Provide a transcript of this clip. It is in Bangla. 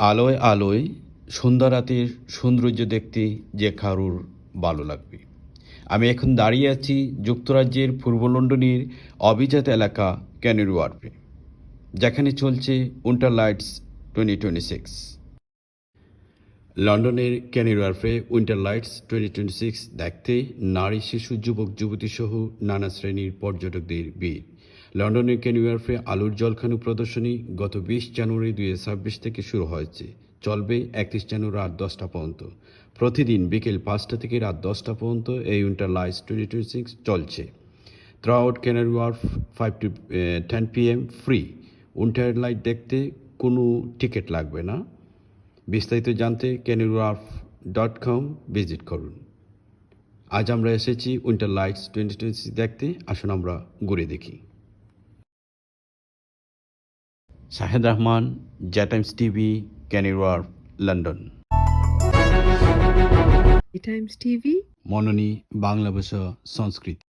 আলোয় আলোয় সন্ধ্যা রাতের সৌন্দর্য দেখতে যে কারুর ভালো লাগবে। আমি এখন দাঁড়িয়ে আছি যুক্তরাজ্যের পূর্ব লন্ডনের অভিজাত এলাকা ক্যানারি ওয়ার্ফে, যেখানে চলছে উইন্টার লাইটস 2026। লন্ডনের ক্যানারি ওয়ার্ফে উইন্টার লাইটস 2026 দেখতে নারী, শিশু, যুবক যুবতী সহ নানা শ্রেণীর পর্যটকদের ভিড়। লন্ডনের ক্যানারি ওয়ার্ফে আলোর জলখানু প্রদর্শনী গত 20 জানুয়ারি 2026 থেকে শুরু হয়েছে, চলবে 31 জানুয়ারি রাত 10টা পর্যন্ত। প্রতিদিন বিকেল 5টা থেকে রাত 10টা পর্যন্ত এই উইন্টার লাইটস 2026 চলছে। Through out canary wharf 5 to 10 PM free. Winter light দেখতে কোনো টিকিট লাগবে না। বিস্তারিত জানতে canaryWharf.com ভিজিট করুন। আজ আমরা এসেছি উইন্টার লাইটস 2026 দেখতে, আসুন আমরা ঘুরে দেখি। শাহেদ রহমান, জে Times TV, Canary Wharf, London. Times TV, মননী বাংলা ভাষা সংস্কৃতি।